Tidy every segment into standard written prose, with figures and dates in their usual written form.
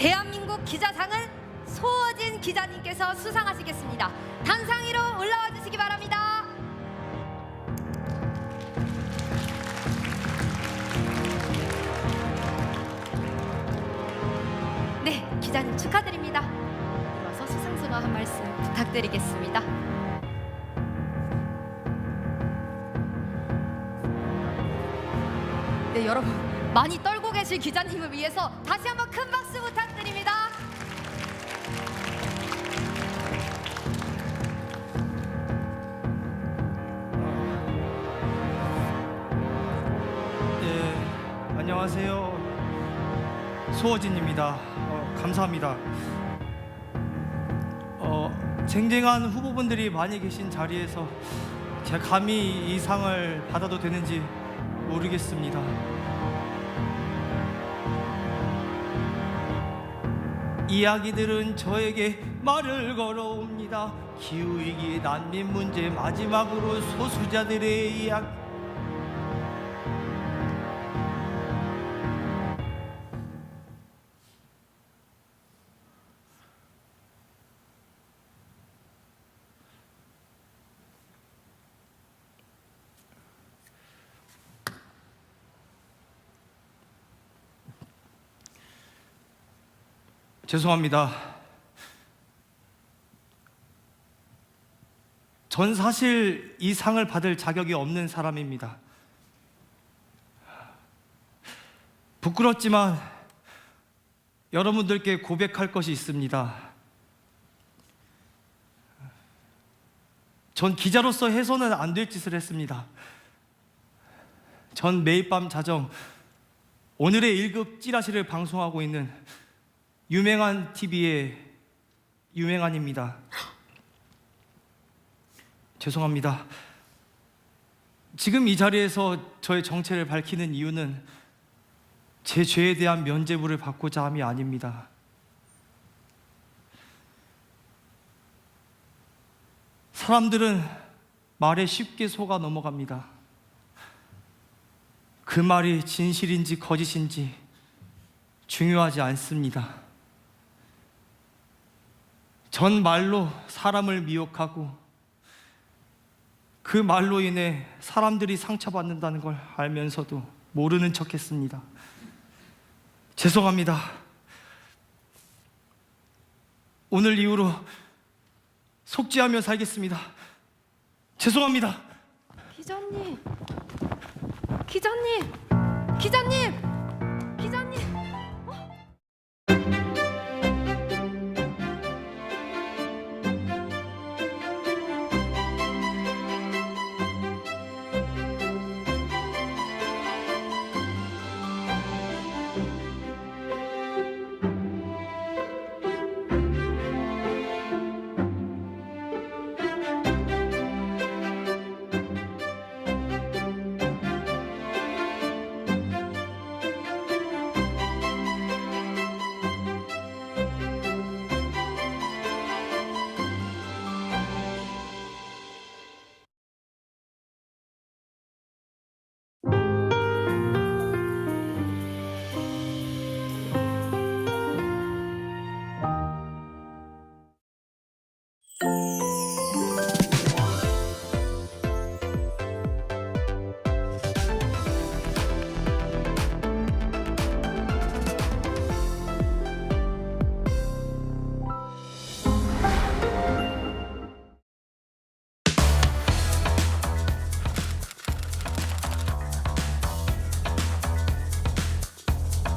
대한민국 기자상은 소어진 기자님께서 수상하시겠습니다. 단상 위로 올라와 주시기 바랍니다. 네, 기자님 축하드립니다. 이어서 수상소감 한 말씀 부탁드리겠습니다. 네, 여러분 많이 떨고 계실 기자님을 위해서 다시 한번 큰 박수 부탁드립니다. 네, 안녕하세요. 소어진입니다. 감사합니다. 쟁쟁한 후보분들이 많이 계신 자리에서 제가 감히 이 상을 받아도 되는지 모르겠습니다. 이야기들은 저에게 말을 걸어옵니다. 기후위기, 난민 문제, 마지막으로 소수자들의 이야기. 죄송합니다. 전 사실 이 상을 받을 자격이 없는 사람입니다. 부끄럽지만 여러분들께 고백할 것이 있습니다. 전 기자로서 해서는 안 될 짓을 했습니다. 전 매일 밤 자정 오늘의 1급 찌라시를 방송하고 있는 유명한 TV의 유명한입니다. 죄송합니다. 지금 이 자리에서 저의 정체를 밝히는 이유는 제 죄에 대한 면죄부를 받고자 함이 아닙니다. 사람들은 말에 쉽게 속아 넘어갑니다. 그 말이 진실인지 거짓인지 중요하지 않습니다. 전 말로 사람을 미혹하고 그 말로 인해 사람들이 상처받는다는 걸 알면서도 모르는 척했습니다. 죄송합니다. 오늘 이후로 속죄하며 살겠습니다. 죄송합니다. 기자님, 기자님, 기자님, 기자님.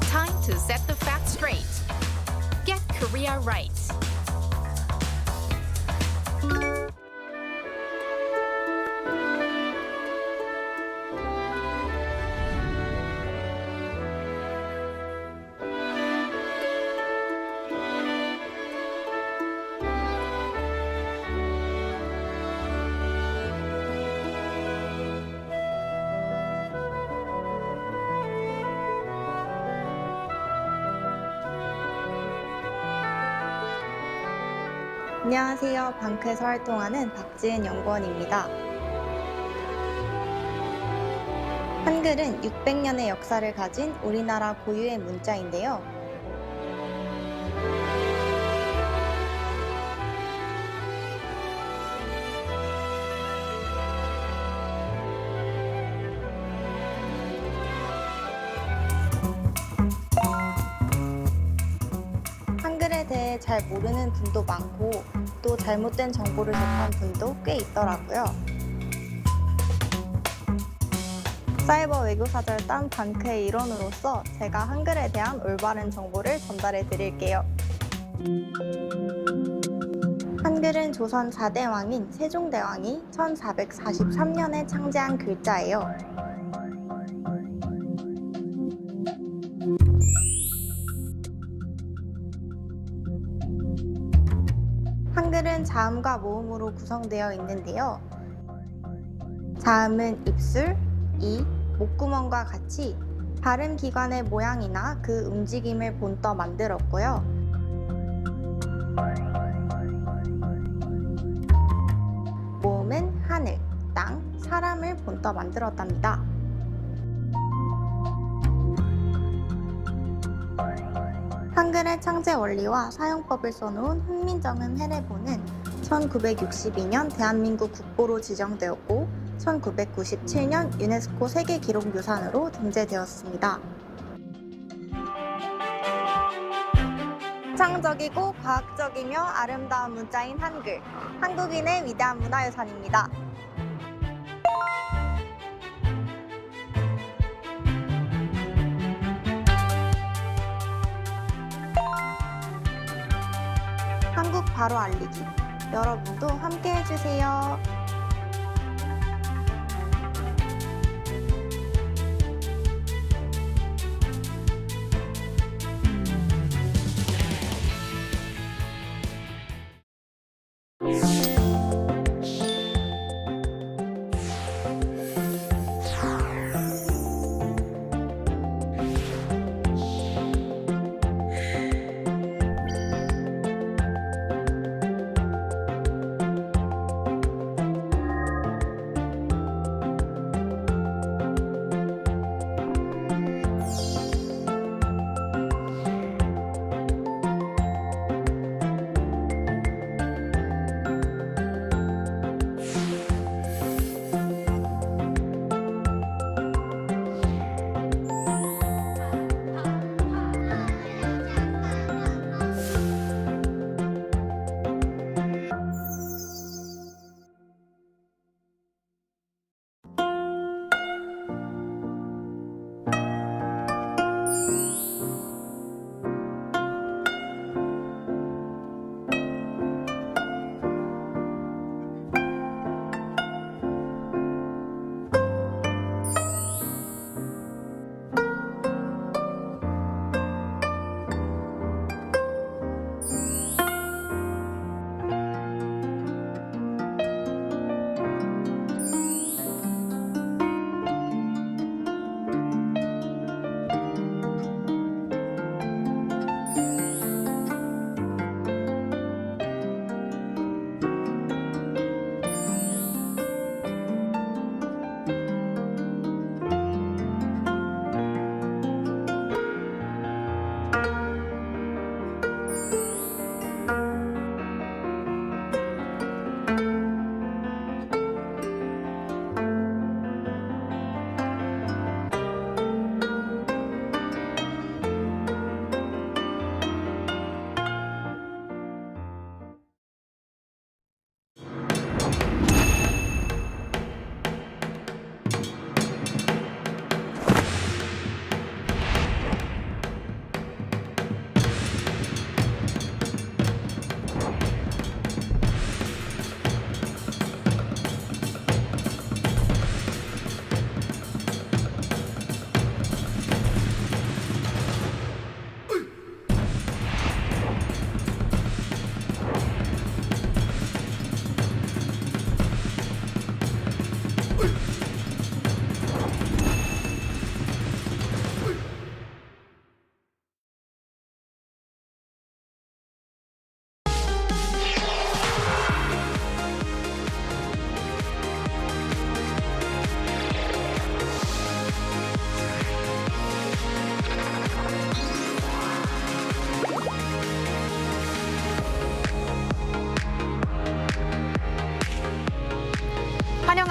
Time to set the facts straight. Get Korea right. 안녕하세요. 방크에서 활동하는 박지은 연구원입니다. 한글은 600년의 역사를 가진 우리나라 고유의 문자인데요. 대해 잘 모르는 분도 많고 또 잘못된 정보를 접한 분도 꽤 있더라고요. 사이버 외교사절 딴 방크의 일원으로서 제가 한글에 대한 올바른 정보를 전달해 드릴게요. 한글은 조선 4대 왕인 세종대왕이 1443년에 창제한 글자예요. 한글은 자음과 모음으로 구성되어 있는데요. 자음은 입술, 이, 목구멍과 같이 발음 기관의 모양이나 그 움직임을 본떠 만들었고요. 모음은 하늘, 땅, 사람을 본떠 만들었답니다. 한글의 창제 원리와 사용법을 써놓은 훈민정음 해례본은 1962년 대한민국 국보로 지정되었고 1997년 유네스코 세계기록유산으로 등재되었습니다. 창적이고 과학적이며 아름다운 문자인 한글, 한국인의 위대한 문화유산입니다. 한국 바로 알리기, 여러분도 함께 해주세요.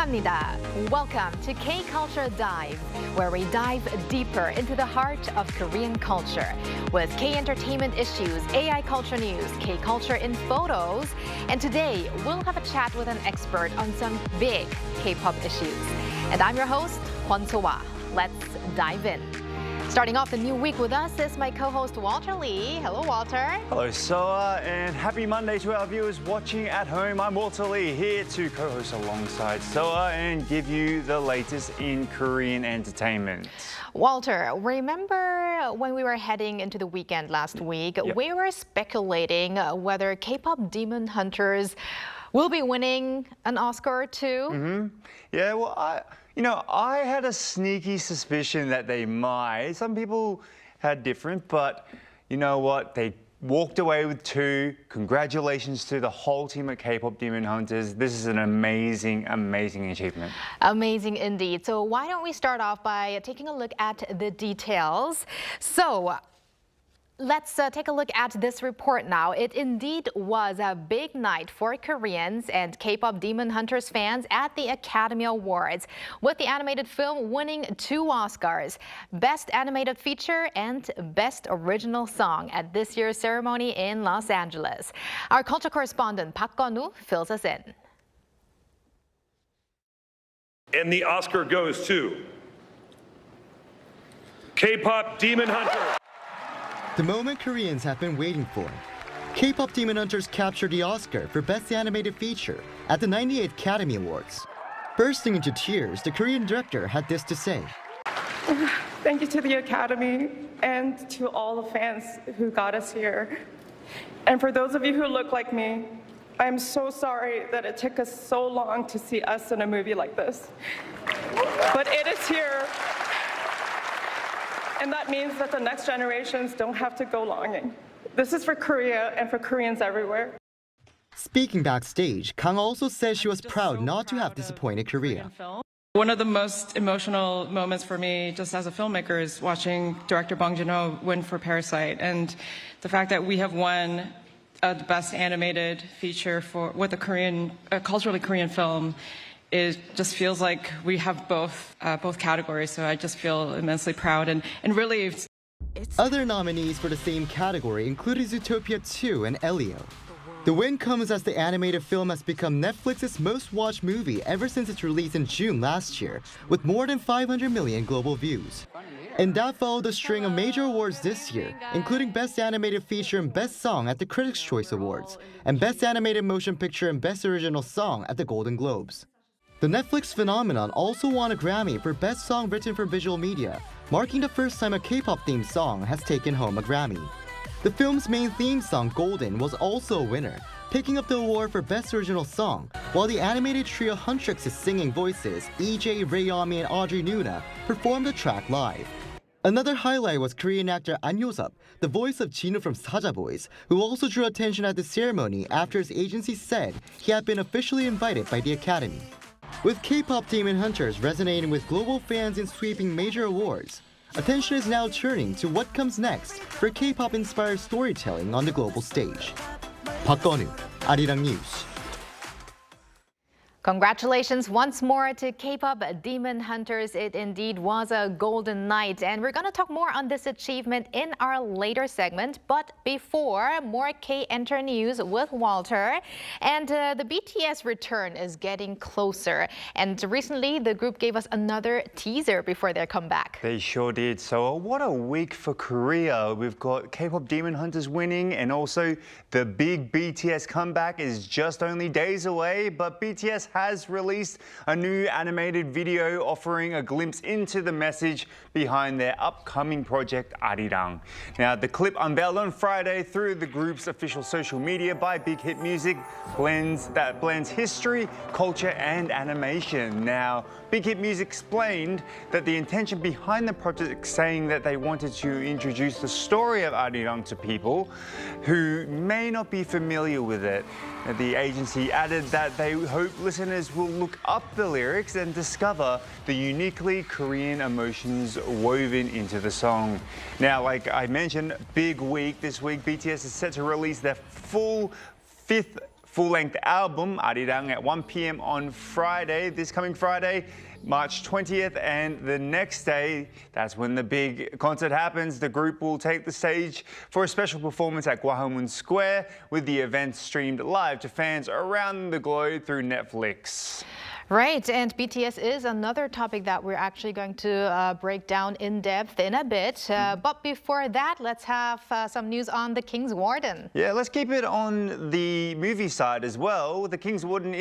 환영합니다. Welcome to K-Culture Dive, where we dive deeper into the heart of Korean culture with K-entertainment issues, AI culture news, K-culture in photos, and today we'll have a chat with an expert on some big K-pop issues. And I'm your host, Hwan So-wha. Let's dive in. Starting off the new week with us is my co-host Walter Lee. Hello, Walter. Hello, Soa, and happy Monday to our viewers watching at home. I'm Walter Lee, here to co-host alongside Soa and give you the latest in Korean entertainment. Walter, remember when we were heading into the weekend last week, Yep. we were speculating whether K-pop Demon Hunters will be winning an Oscar or two? Yeah, well, I had a sneaky suspicion that they might. Some people had different, but you know what? They walked away with 2. Congratulations to the whole team at K-pop Demon Hunters. This is an amazing, amazing achievement. Amazing indeed. So why don't we start off by taking a look at the details. So let's take a look at this report now. It indeed was a big night for Koreans and K-pop Demon Hunters fans at the Academy Awards, with the animated film winning 2 Oscars, Best Animated Feature and Best Original Song at this year's ceremony in Los Angeles. Our culture correspondent Park Gun-woo fills us in. And the Oscar goes to K-pop Demon Hunters. The moment Koreans have been waiting for. K-pop Demon Hunters captured the Oscar for Best Animated Feature at the 98th Academy Awards. Bursting into tears, the Korean director had this to say. Thank you to the Academy and to all the fans who got us here. And for those of you who look like me, I'm so sorry that it took us so long to see us in a movie like this. But it is here. And that means that the next generations don't have to go longing. This is for Korea and for Koreans everywhere. Speaking backstage, Kang also said she was proud not to have disappointed Korea. One of the most emotional moments for me, just as a filmmaker, is watching director Bong Joon-ho win for Parasite, and the fact that we have won the best animated feature with a culturally Korean film. It just feels like we have both categories, so I just feel immensely proud and relieved. Other nominees for the same category included Zootopia 2 and Elio. The win comes as the animated film has become Netflix's most watched movie ever since its release in June last year, with more than 500 million global views. And that followed a string of major awards this year, including Best Animated Feature and Best Song at the Critics' Choice Awards, and Best Animated Motion Picture and Best Original Song at the Golden Globes. The Netflix phenomenon also won a Grammy for Best Song Written for Visual Media, marking the first time a K-pop themed song has taken home a Grammy. The film's main theme song, Golden, was also a winner, picking up the award for Best Original Song, while the animated trio Huntrix's singing voices, EJ, Rayomi, and Audrey Nuna, performed the track live. Another highlight was Korean actor An Yo-sup, the voice of Jinwoo from Saja Boys, who also drew attention at the ceremony after his agency said he had been officially invited by the Academy. With K-pop Demon Hunters resonating with global fans and sweeping major awards, attention is now turning to what comes next for K-pop-inspired storytelling on the global stage. Park Gun-woo, ARIRANG News. Congratulations once more to K-pop Demon Hunters. It indeed was a golden night, and we're going to talk more on this achievement in our later segment. But before, more K-Enter news with Walter. And the BTS return is getting closer. And recently, the group gave us another teaser before their comeback. They sure did. So what a week for Korea. We've got K-pop Demon Hunters winning, and also the big BTS comeback is just only days away. But BTS has released a new animated video offering a glimpse into the message behind their upcoming project ARIRANG. Now, the clip unveiled on Friday through the group's official social media by Big Hit Music blends history, culture, and animation. Now, Big Hit Music explained that the intention behind the project, saying that they wanted to introduce the story of ARIRANG to people who may not be familiar with it. The agency added that they hope listeners will look up the lyrics and discover the uniquely Korean emotions woven into the song. Now, like I mentioned, big week this week. BTS is set to release their full fifth full-length album, ARIRANG, at 1 p.m. on Friday, this coming Friday, March 20th, and the next day, that's when the big concert happens. The group will take the stage for a special performance at Gwahomun Square, with the event streamed live to fans around the globe through Netflix. Right, and BTS is another topic that we're actually going to break down in depth in a bit. But before that, let's have some news on The King's Warden. Yeah, let's keep it on the movie side as well. The King's Warden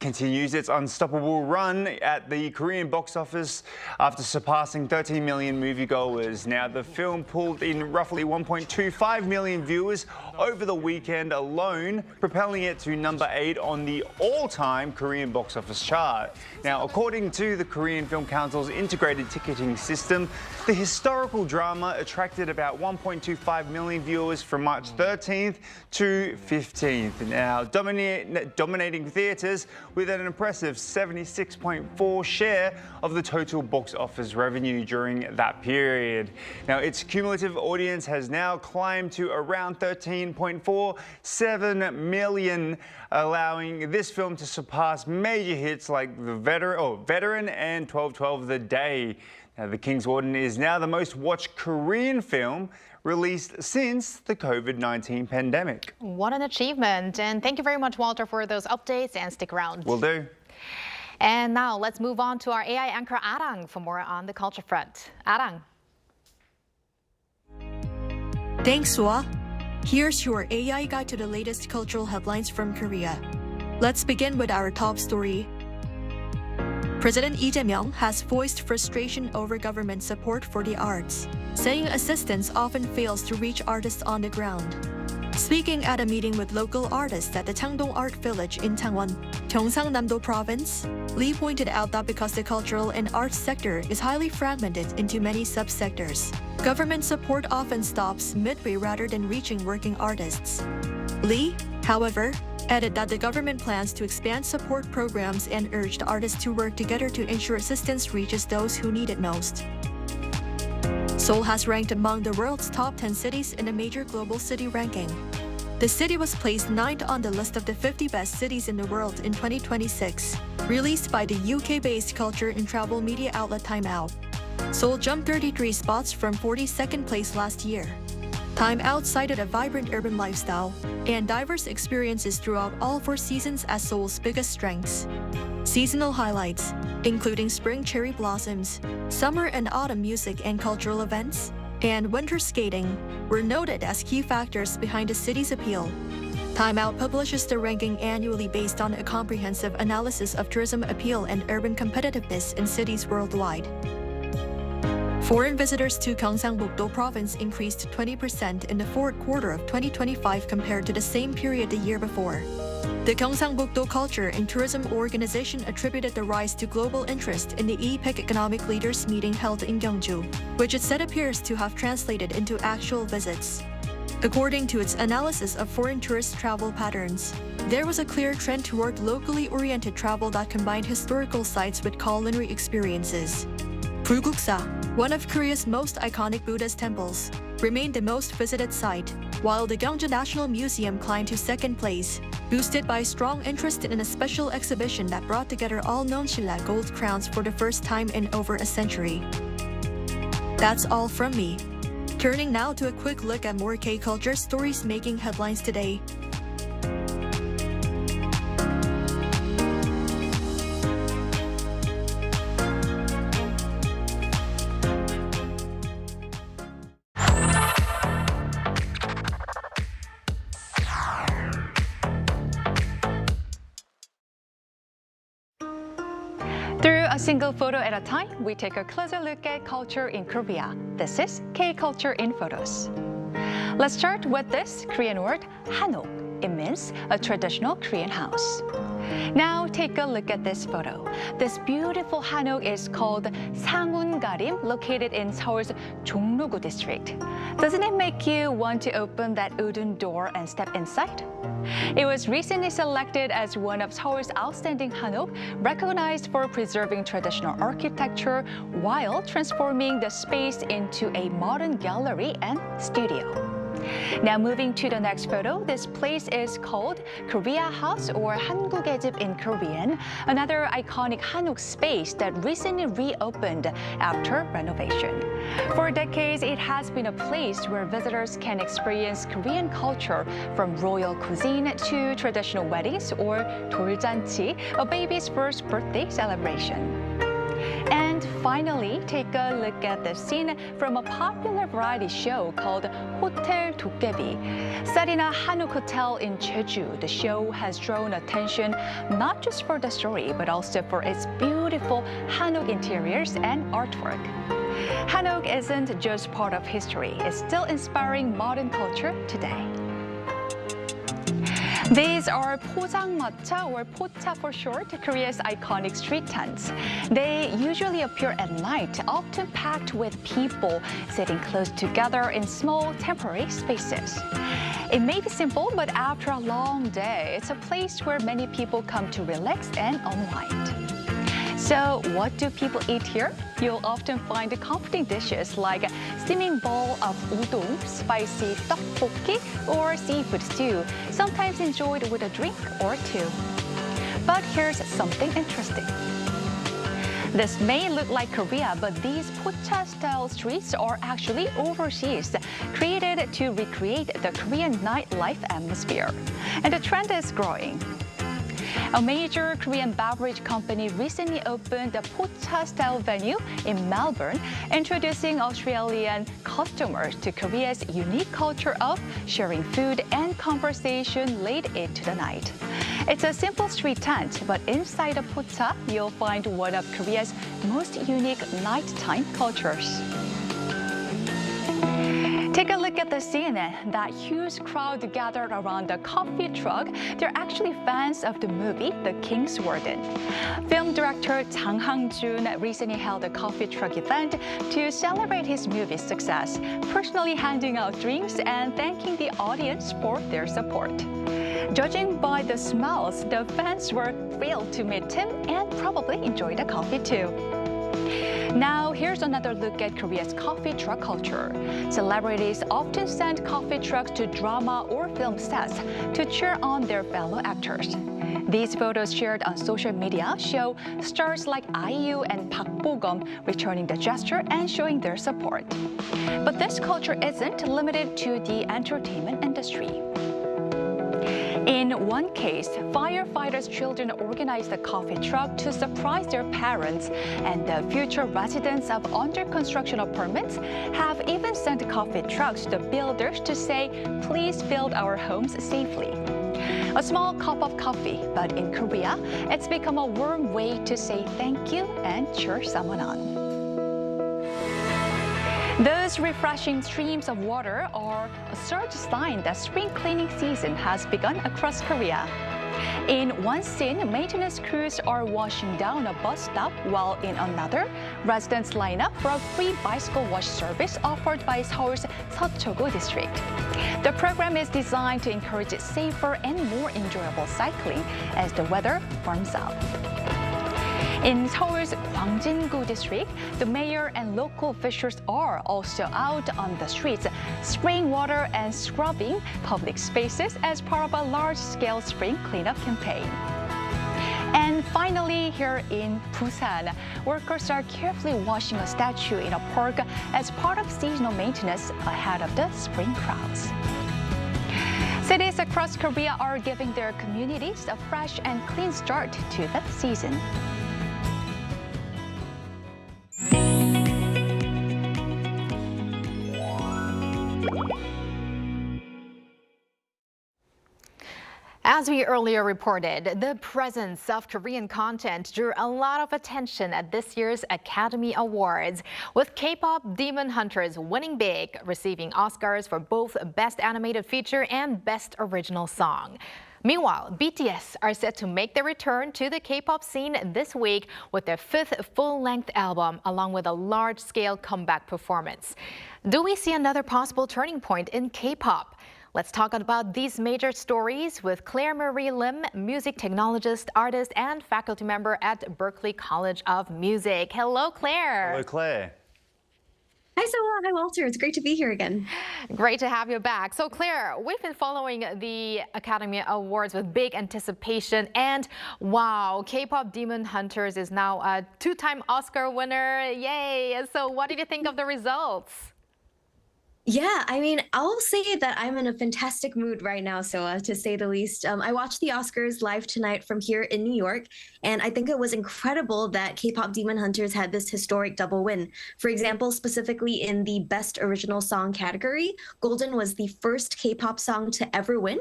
continues its unstoppable run at the Korean box office after surpassing 13 million moviegoers. Now, the film pulled in roughly 1.25 million viewers over the weekend alone, propelling it to number 8 on the all-time Korean box office chart. Now, according to the Korean Film Council's integrated ticketing system, the historical drama attracted about 1.25 million viewers from March 13th to 15th. Now, dominating theaters with an impressive 76.4% share of the total box office revenue during that period. Now, its cumulative audience has now climbed to around 13.47 million, allowing this film to surpass major hits like The Veteran and 12:12 The Day. Now, The King's Warden is now the most watched Korean film released since the COVID-19 pandemic. What an achievement. And thank you very much, Walter, for those updates, and stick around. Will do. And now let's move on to our AI anchor, Arang, for more on the culture front. Arang. Thanks, Sua. Here's your AI guide to the latest cultural headlines from Korea. Let's begin with our top story. President Lee Jae-myung has voiced frustration over government support for the arts, saying assistance often fails to reach artists on the ground. Speaking at a meeting with local artists at the Changdong Art Village in Changwon, Gyeongsang-namdo Province, Lee pointed out that because the cultural and arts sector is highly fragmented into many subsectors, government support often stops midway rather than reaching working artists. Lee, however, added that the government plans to expand support programs and urged artists to work together to ensure assistance reaches those who need it most. Seoul has ranked among the world's top 10 cities in a major global city ranking. The city was placed 9th on the list of the 50 best cities in the world in 2026, released by the UK-based culture and travel media outlet Time Out. Seoul jumped 33 spots from 42nd place last year. Time Out cited a vibrant urban lifestyle and diverse experiences throughout all 4 seasons as Seoul's biggest strengths. Seasonal highlights, including spring cherry blossoms, summer and autumn music and cultural events, and winter skating, were noted as key factors behind the city's appeal. Time Out publishes the ranking annually based on a comprehensive analysis of tourism appeal and urban competitiveness in cities worldwide. Foreign visitors to Gyeongsang-buk-do province increased 20% in the fourth quarter of 2025 compared to the same period the year before. The Gyeongsang-buk-do Culture and Tourism Organization attributed the rise to global interest in the EPEC Economic Leaders meeting held in Gyeongju, which it said appears to have translated into actual visits. According to its analysis of foreign tourist travel patterns, there was a clear trend toward locally oriented travel that combined historical sites with culinary experiences. Bulguksa, one of Korea's most iconic Buddhist temples, remained the most visited site, while the Gyeongju National Museum climbed to 2nd place, boosted by strong interest in a special exhibition that brought together all known Shilla gold crowns for the first time in over a century. That's all from me. Turning now to a quick look at more K-culture stories making headlines today. Through a single photo at a time, we take a closer look at culture in Korea. This is K-Culture in Photos. Let's start with this Korean word, Hanok. It means a traditional Korean house. Now take a look at this photo. This beautiful Hanok is called Sangun-garim, located in Seoul's Jongno-gu district. Doesn't it make you want to open that wooden door and step inside? It was recently selected as one of Seoul's outstanding Hanok, recognized for preserving traditional architecture while transforming the space into a modern gallery and studio. Now moving to the next photo, this place is called Korea House or 한국의 집 in Korean, another iconic Hanok space that recently reopened after renovation. For decades, it has been a place where visitors can experience Korean culture from royal cuisine to traditional weddings or 돌잔치, a baby's first birthday celebration. And finally, take a look at the scene from a popular variety show called Hotel 도깨비. Set in a Hanok hotel in Jeju, the show has drawn attention not just for the story, but also for its beautiful Hanok interiors and artwork. Hanok isn't just part of history, it's still inspiring modern culture today. These are 포장마차 or 포차 for short, Korea's iconic street tents. They usually appear at night, often packed with people sitting close together in small temporary spaces. It may be simple, but after a long day, it's a place where many people come to relax and unwind. So what do people eat here? You'll often find comforting dishes like steaming bowl of udon, spicy tteokbokki, or seafood stew, sometimes enjoyed with a drink or two. But here's something interesting. This may look like Korea, but these pocha-style streets are actually overseas, created to recreate the Korean nightlife atmosphere. And the trend is growing. A major Korean beverage company recently opened a pocha-style venue in Melbourne, introducing Australian customers to Korea's unique culture of sharing food and conversation late into the night. It's a simple street tent, but inside a pocha, you'll find one of Korea's most unique nighttime cultures. Take a look at the scene. That huge crowd gathered around the coffee truck. They're actually fans of the movie The King's Warden. Film director Jang Hang-jun recently held a coffee truck event to celebrate his movie's success, personally handing out drinks and thanking the audience for their support. Judging by the smiles, the fans were thrilled to meet him and probably enjoy the coffee too. Now, here's another look at Korea's coffee truck culture. Celebrities often send coffee trucks to drama or film sets to cheer on their fellow actors. These photos shared on social media show stars like IU and Park Bo-gum returning the gesture and showing their support. But this culture isn't limited to the entertainment industry. In one case, firefighters' children organized a coffee truck to surprise their parents, and the future residents of under-construction apartments have even sent coffee trucks to builders to say, please build our homes safely. A small cup of coffee, but in Korea, it's become a warm way to say thank you and cheer someone on. Those refreshing streams of water are a surge sign that spring cleaning season has begun across Korea. In one scene, maintenance crews are washing down a bus stop, while in another, residents line up for a free bicycle wash service offered by Seoul's 서초구 district. The program is designed to encourage safer and more enjoyable cycling as the weather warms up. In Seoul's Gwangjin-gu district, the mayor and local officials are also out on the streets, spraying water and scrubbing public spaces as part of a large-scale spring cleanup campaign. And finally, here in Busan, workers are carefully washing a statue in a park as part of seasonal maintenance ahead of the spring crowds. Cities across Korea are giving their communities a fresh and clean start to the season. As we earlier reported, the presence of Korean content drew a lot of attention at this year's Academy Awards, with K-pop Demon Hunters winning big, receiving Oscars for both Best Animated Feature and Best Original Song. Meanwhile, BTS are set to make their return to the K-pop scene this week with their 5th full-length album, along with a large-scale comeback performance. Do we see another possible turning point in K-pop? Let's talk about these major stories with Claire Marie Lim, music technologist, artist, and faculty member at Berklee College of Music. Hello, Claire. Hello, Claire. Hi, Soa. Hi, Walter. It's great to be here again. Great to have you back. So, Claire, we've been following the Academy Awards with big anticipation. And wow, K-pop Demon Hunters is now a two-time Oscar winner. Yay! So, what did you think of the results? Yeah, I mean, I'll say that I'm in a fantastic mood right now, Soa, to say the least. I watched the Oscars live tonight from here in New York, and I think it was incredible that K-pop Demon Hunters had this historic double win. For example, specifically in the Best Original Song category, Golden was the first K-pop song to ever win.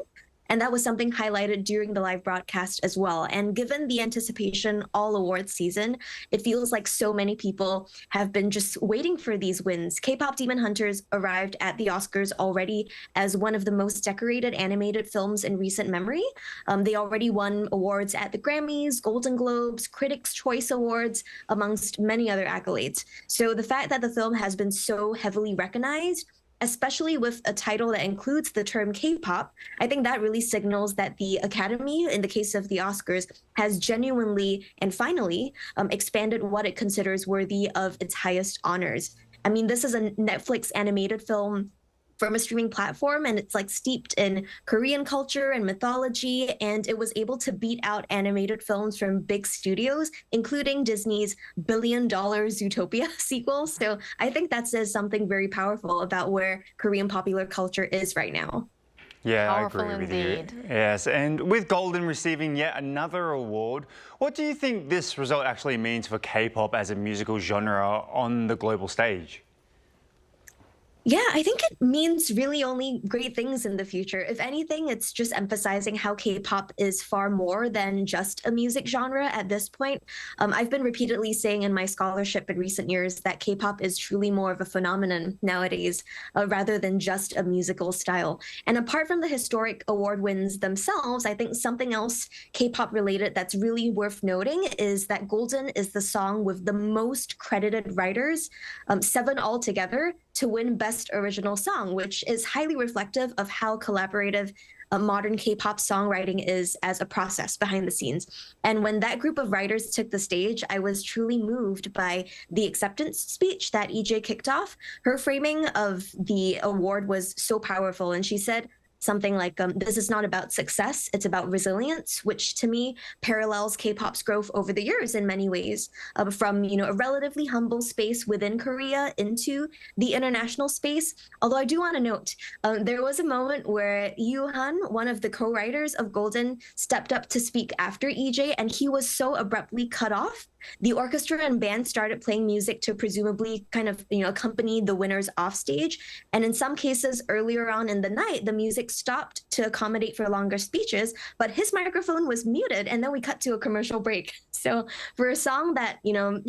And that was something highlighted during the live broadcast as well. And given the anticipation all awards season, it feels like so many people have been just waiting for these wins. K-pop Demon Hunters arrived at the Oscars already as one of the most decorated animated films in recent memory. They already won awards at the Grammys, Golden Globes, Critics' Choice Awards, amongst many other accolades. So the fact that the film has been so heavily recognized, especially with a title that includes the term K-pop, I think that really signals that the Academy, in the case of the Oscars, has genuinely and finally expanded what it considers worthy of its highest honors. I mean, this is a Netflix animated film from a streaming platform, and it's like steeped in Korean culture and mythology, and it was able to beat out animated films from big studios, including Disney's billion-dollar Zootopia sequel. So I think that says something very powerful about where Korean popular culture is right now. Yeah, Powerful I agree with indeed. you. Yes, and with Golden receiving yet another award, what do you think this result actually means for K-pop as a musical genre on the global stage? Yeah, I think it means really only great things in the future. If anything, it's just emphasizing how K-pop is far more than just a music genre at this point. I've been repeatedly saying in my scholarship in recent years that K-pop is truly more of a phenomenon nowadays, rather than just a musical style. And apart from the historic award wins themselves, I think something else K-pop related that's really worth noting is that Golden is the song with the most credited writers, 7 altogether, to win Best Original Song, which is highly reflective of how collaborative modern K-pop songwriting is as a process behind the scenes. And when that group of writers took the stage, I was truly moved by the acceptance speech that EJ kicked off. Her framing of the award was so powerful, and she said something like, this is not about success, it's about resilience, which to me parallels K-pop's growth over the years in many ways, from a relatively humble space within Korea into the international space. Although I do want to note, there was a moment where Yoo-han, one of the co-writers of Golden, stepped up to speak after EJ, and he was so abruptly cut off. The orchestra and band started playing music to presumably kind of, accompany the winners off stage. And in some cases earlier on in the night, the music stopped to accommodate for longer speeches, but his microphone was muted, and then we cut to a commercial break. So for a song that,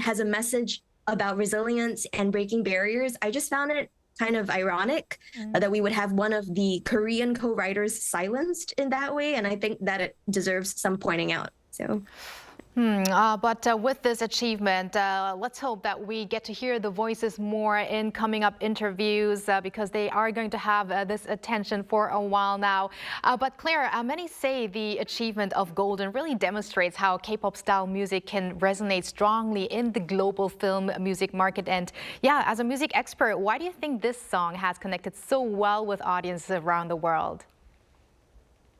has a message about resilience and breaking barriers, I just found it kind of ironic that we would have one of the Korean co-writers silenced in that way. And I think that it deserves some pointing out. So. But with this achievement, let's hope that we get to hear the voices more in coming up interviews because they are going to have this attention for a while now. But Claire, many say the achievement of Golden really demonstrates how K-pop style music can resonate strongly in the global film music market. And yeah, as a music expert, why do you think this song has connected so well with audiences around the world?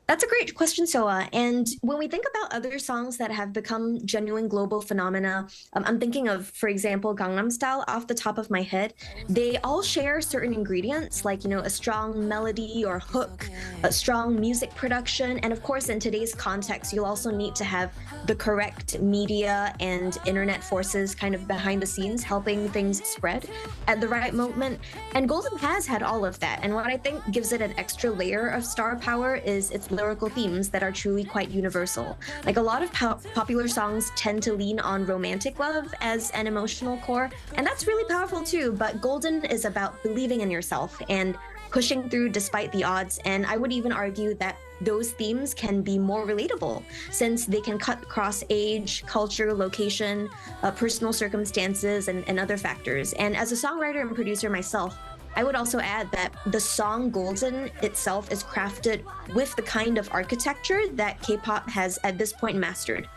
That's a great question, Soa. And when we think about other songs that have become genuine global phenomena, I'm thinking of, for example, Gangnam Style off the top of my head. They all share certain ingredients like, a strong melody or hook, a strong music production. And of course, in today's context, you'll also need to have the correct media and internet forces kind of behind the scenes helping things spread at the right moment. And Golden has had all of that. And what I think gives it an extra layer of star power is its lyrical themes that are truly quite universal. Like a lot of popular songs tend to lean on romantic love as an emotional core, and that's really powerful too, but Golden is about believing in yourself and pushing through despite the odds. And I would even argue that those themes can be more relatable since they can cut across age, culture, location, personal circumstances, and other factors. And as a songwriter and producer myself, I would also add that the song Golden itself is crafted with the kind of architecture that K-pop has at this point mastered.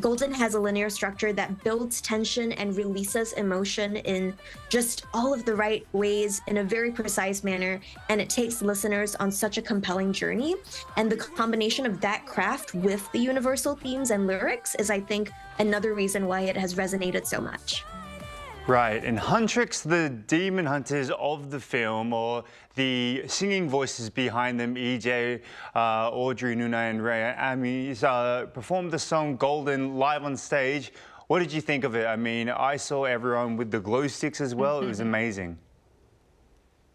Golden has a linear structure that builds tension and releases emotion in just all of the right ways in a very precise manner, and it takes listeners on such a compelling journey. And the combination of that craft with the universal themes and lyrics is, I think, another reason why it has resonated so much. Right, and Huntrix, the demon hunters of the film, or the singing voices behind them, EJ, Audrey, Nuna, and Ray Amis, performed the song Golden live on stage. What did you think of it? I mean, I saw everyone with the glow sticks as well. It was amazing.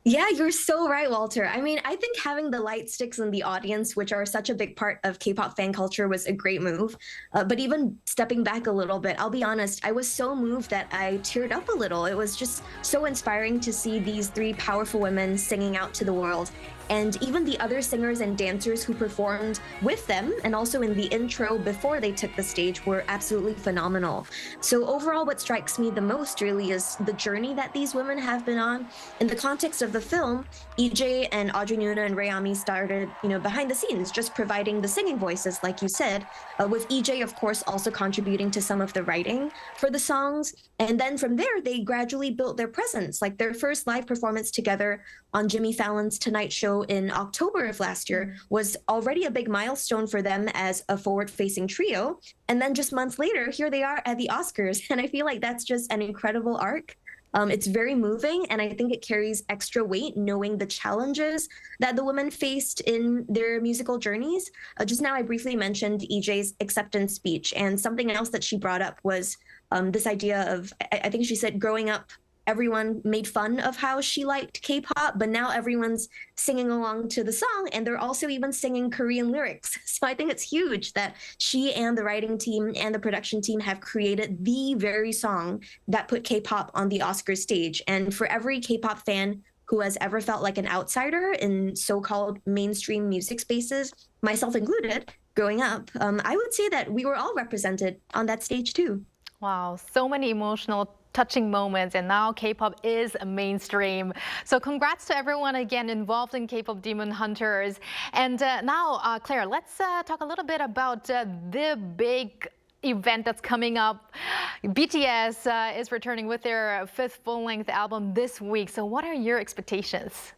Yeah, you're so right, Walter. I mean, I think having the light sticks in the audience, which are such a big part of K-pop fan culture, was a great move. But even stepping back a little bit, I'll be honest, I was so moved that I teared up a little. It was just so inspiring to see these three powerful women singing out to the world. And even the other singers and dancers who performed with them and also in the intro before they took the stage were absolutely phenomenal. So overall, what strikes me the most really is the journey that these women have been on. In the context of the film, EJ and Audrey Nuna and Rayami started, behind the scenes, just providing the singing voices, like you said, with EJ, of course, also contributing to some of the writing for the songs. And then from there, they gradually built their presence, like their first live performance together on Jimmy Fallon's Tonight Show in October of last year was already a big milestone for them as a forward-facing trio. And then just months later, here they are at the Oscars. And I feel like that's just an incredible arc. It's very moving, and I think it carries extra weight knowing the challenges that the women faced in their musical journeys. Just now, I briefly mentioned EJ's acceptance speech, and something else that she brought up was this idea of, I think she said, growing up, everyone made fun of how she liked K-pop, but now everyone's singing along to the song, and they're also even singing Korean lyrics. So I think it's huge that she and the writing team and the production team have created the very song that put K-pop on the Oscar stage. And for every K-pop fan who has ever felt like an outsider in so-called mainstream music spaces, myself included, growing up, I would say that we were all represented on that stage too. Wow, so many emotional touching moments, and now K-pop is mainstream. So congrats to everyone again involved in K-pop Demon Hunters. And now, Claire, let's talk a little bit about the big event that's coming up. BTS is returning with their 5th full-length album this week. So what are your expectations?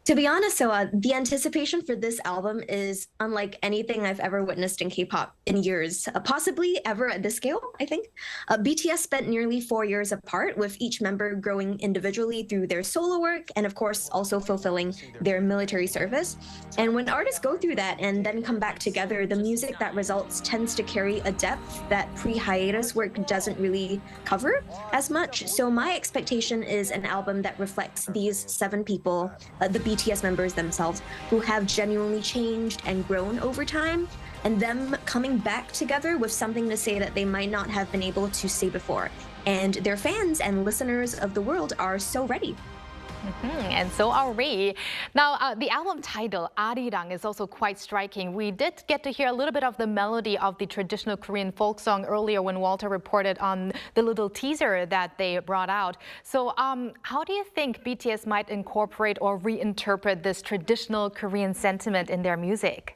To be honest, so the anticipation for this album is unlike anything I've ever witnessed in K-pop in years, possibly ever at this scale, I think. BTS spent nearly 4 years apart, with each member growing individually through their solo work and, of course, also fulfilling their military service. And when artists go through that and then come back together, the music that results tends to carry a depth that pre-hiatus work doesn't really cover as much. So my expectation is an album that reflects these 7 people, the BTS members themselves, who have genuinely changed and grown over time, and them coming back together with something to say that they might not have been able to say before. And their fans and listeners of the world are so ready. And so are we. Now, the album title, ARIRANG, is also quite striking. We did get to hear a little bit of the melody of the traditional Korean folk song earlier when Walter reported on the little teaser that they brought out. So how do you think BTS might incorporate or reinterpret this traditional Korean sentiment in their music?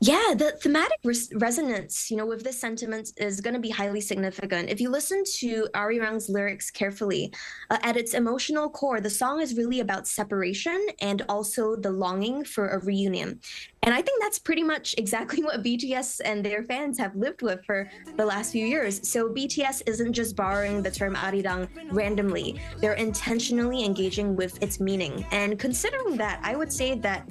Yeah, the thematic resonance, with this sentiment is going to be highly significant. If you listen to ARIRANG's lyrics carefully, at its emotional core, the song is really about separation and also the longing for a reunion. And I think that's pretty much exactly what BTS and their fans have lived with for the last few years. So BTS isn't just borrowing the term arirang randomly. They're intentionally engaging with its meaning. And considering that, I would say that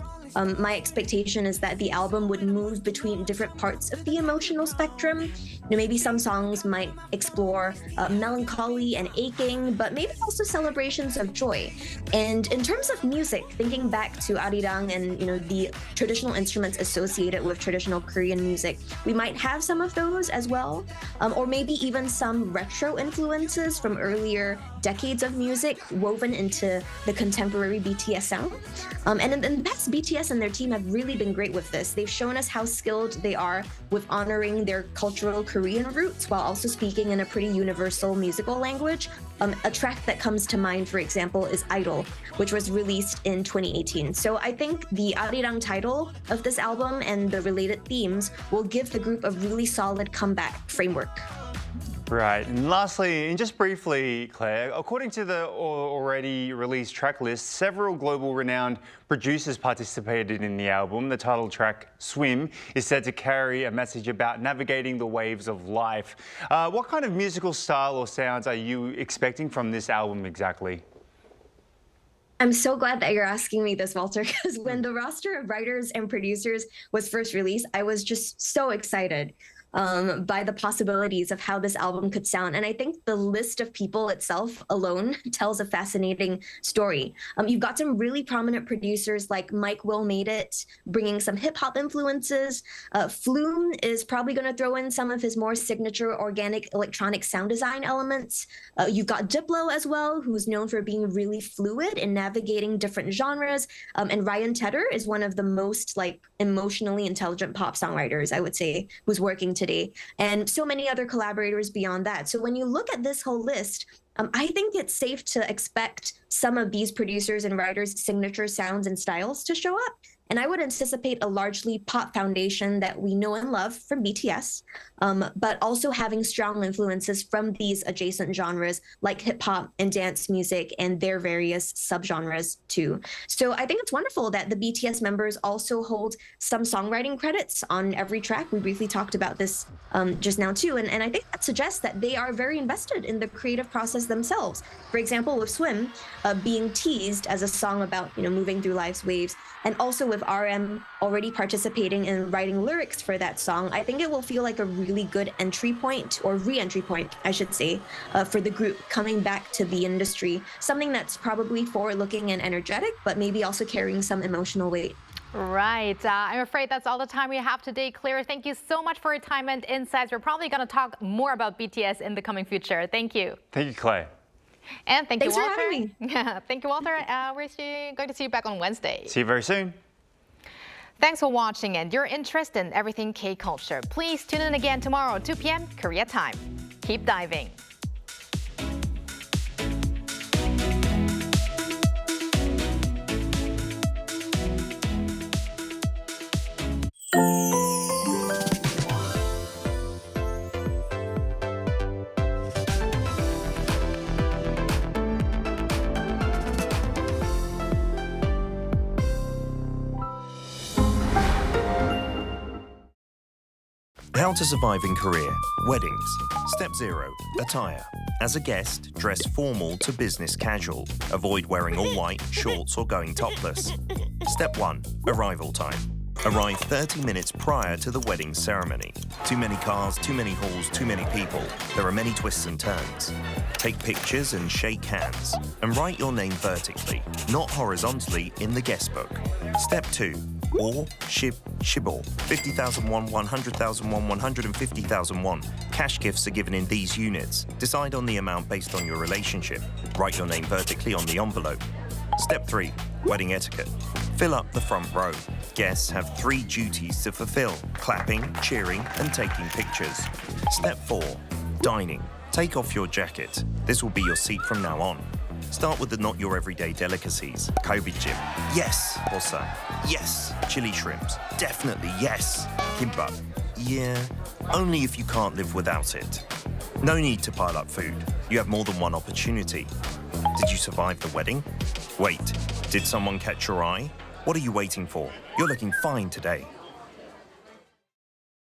my expectation is that the album would move between different parts of the emotional spectrum. Maybe some songs might explore melancholy and aching, but maybe also celebrations of joy. And in terms of music, thinking back to arirang and the traditional instruments associated with traditional Korean music, we might have some of those as well, or maybe even some retro influences from earlier decades of music woven into the contemporary BTS sound. And in the past, BTS and their team have really been great with this. They've shown us how skilled they are with honoring their cultural Korean roots while also speaking in a pretty universal musical language. A track that comes to mind, for example, is Idol, which was released in 2018. So I think the ARIRANG title of this album and the related themes will give the group a really solid comeback framework. Right, and lastly, and just briefly, Claire, according to the already released track list, several global renowned producers participated in the album. The title track, Swim, is said to carry a message about navigating the waves of life. What kind of musical style or sounds are you expecting from this album exactly? I'm so glad that you're asking me this, Walter, because when the roster of writers and producers was first released, I was just so excited by the possibilities of how this album could sound. And I think the list of people itself alone tells a fascinating story. You've got some really prominent producers like Mike Will Made It, bringing some hip hop influences. Flume is probably going to throw in some of his more signature organic electronic sound design elements. You've got Diplo as well, who's known for being really fluid in navigating different genres. And Ryan Tedder is one of the most emotionally intelligent pop songwriters, I would say, who's working today, and so many other collaborators beyond that. So when you look at this whole list, I think it's safe to expect some of these producers and writers' signature sounds and styles to show up. And I would anticipate a largely pop foundation that we know and love from BTS, but also having strong influences from these adjacent genres like hip hop and dance music and their various subgenres too. So I think it's wonderful that the BTS members also hold some songwriting credits on every track. We briefly talked about this just now too. And I think that suggests that they are very invested in the creative process themselves. For example, with Swim being teased as a song about moving through life's waves, and also with RM already participating in writing lyrics for that song, I think it will feel like a really good entry point, or re-entry point, I should say, for the group coming back to the industry. Something that's probably forward-looking and energetic, but maybe also carrying some emotional weight. Right. I'm afraid that's all the time we have today, Claire. Thank you so much for your time and insights. We're probably going to talk more about BTS in the coming future. Thank you. Thank you, Claire. And thank Thanks you, Walter. for having me. Yeah, thank you, Walter. We're going to see you back on Wednesday. See you very soon. Thanks for watching and your interest in everything K-culture. Please tune in again tomorrow, 2 p.m. Korea time. Keep diving. How to survive in Korea. Weddings. Step 0. Attire. As a guest, dress formal to business casual. Avoid wearing all white, shorts or going topless. Step 1. Arrival time. Arrive 30 minutes prior to the wedding ceremony. Too many cars, too many halls, too many people. There are many twists and turns. Take pictures and shake hands. And write your name vertically, not horizontally, in the guest book. Step 2. Or shibor. 50,000 won, 100,000 won, 150,000 won. Cash gifts are given in these units. Decide on the amount based on your relationship. Write your name vertically on the envelope. Step 3. Wedding etiquette. Fill up the front row. Guests have 3 duties to fulfill: clapping, cheering, and taking pictures. Step 4. Dining. Take off your jacket. This will be your seat from now on. Start with the not your everyday delicacies. Kobe-jjim. Yes. Bosa. Yes. Chili shrimps. Definitely yes. Kimbap. Yeah. Only if you can't live without it. No need to pile up food. You have more than one opportunity. Did you survive the wedding? Wait. Did someone catch your eye? What are you waiting for? You're looking fine today.